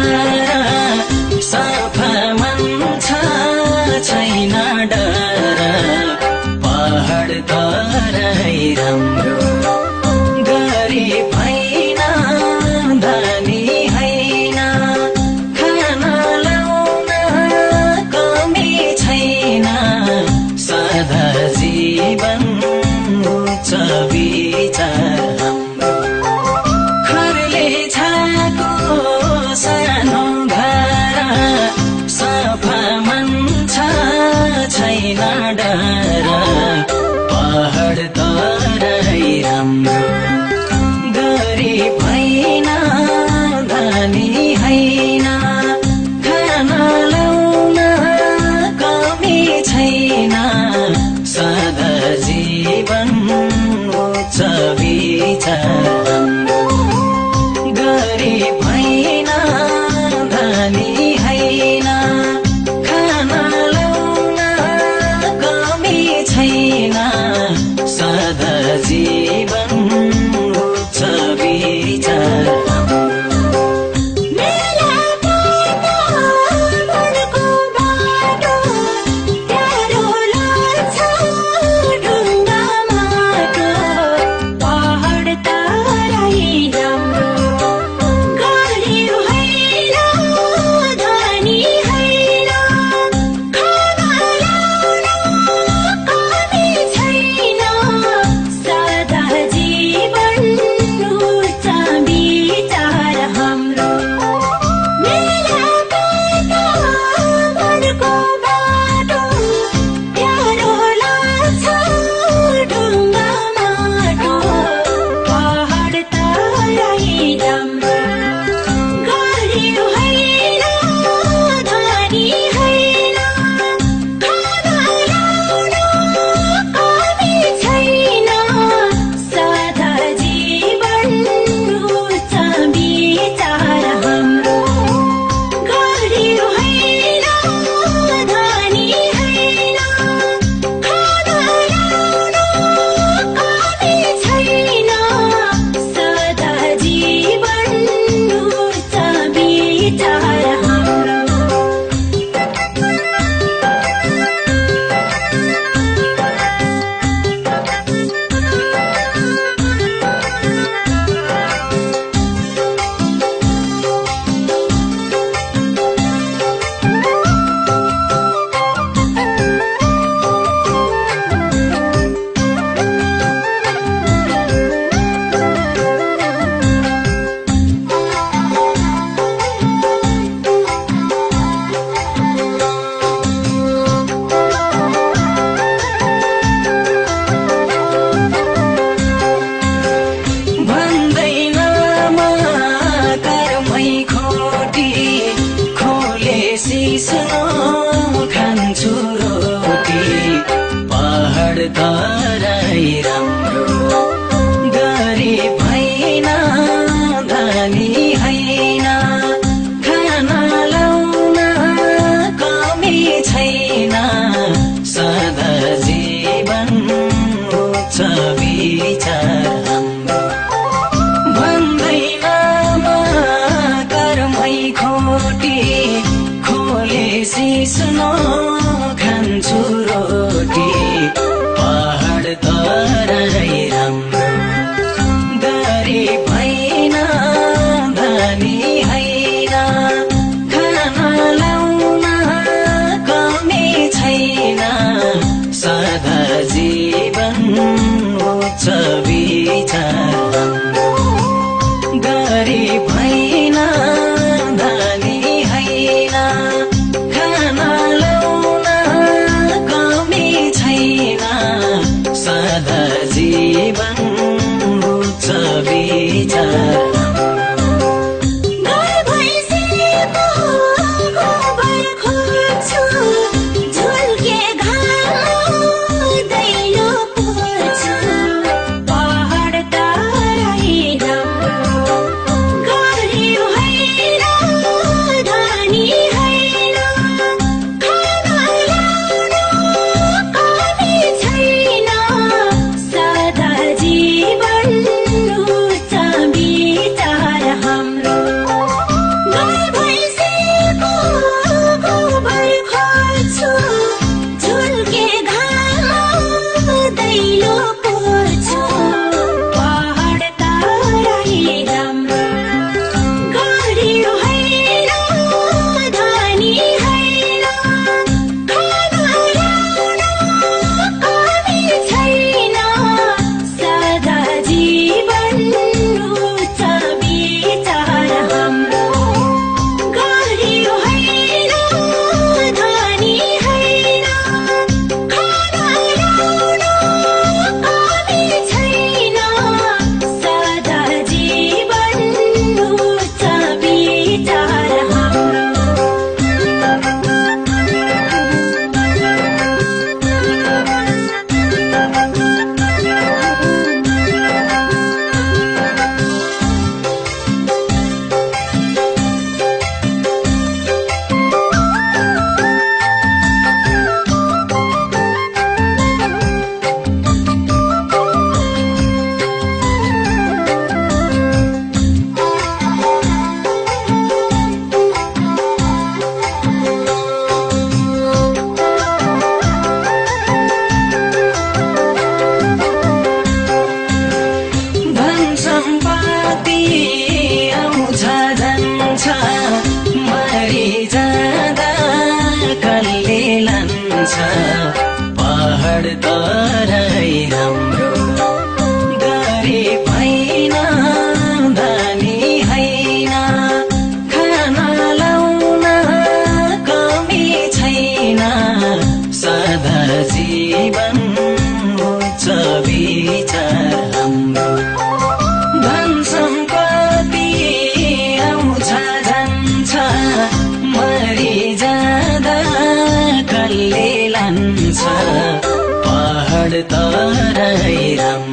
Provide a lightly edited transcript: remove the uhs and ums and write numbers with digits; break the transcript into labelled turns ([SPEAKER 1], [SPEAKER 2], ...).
[SPEAKER 1] घर सफा मान्छे छैन डर पहाड तराई राम्रो गरिब हैन धनी हैन खाना लाउन कमी छैन सदा जीवन उच्च विचार हाम्रो खरले छाको सानो घर सफा मान्छे छैन डर पहाड तराई राम्रो गरिब हैन धनी हैन खाना लाउन कमी छैन सदा जीवन उच्च विचार हाम्रो गरिब हैन धनी हैन खाना लाउन कमी छैन सदा जीवन उच्च विचार खान्छु रोटी पहाड तराई राम्रो गरिब हैन धनी हैन खाना लाउन कमी छैन सदा जीवन उच्च विचार हाम्रो भन्दैन कर्मै खोटी सिस्नो खान्छु रोटी पहाड तराई राम्रो गरिब हैन धनी हैन खाना लाउन कमी छैन सदा जीवन उच्च विचार हाम्रो गरिब हैन धनी हैन खाना लाउन कमी छैन तरै राम्रो गरिब हैन धनी हैन खाना लाउन कमी छैन सदा जीवन उच्च विचार हाम्रो धन सम्पत्ति आउँछ जान्छ मरि जाँदा कसले लान्छ पहाड तरै राम्रो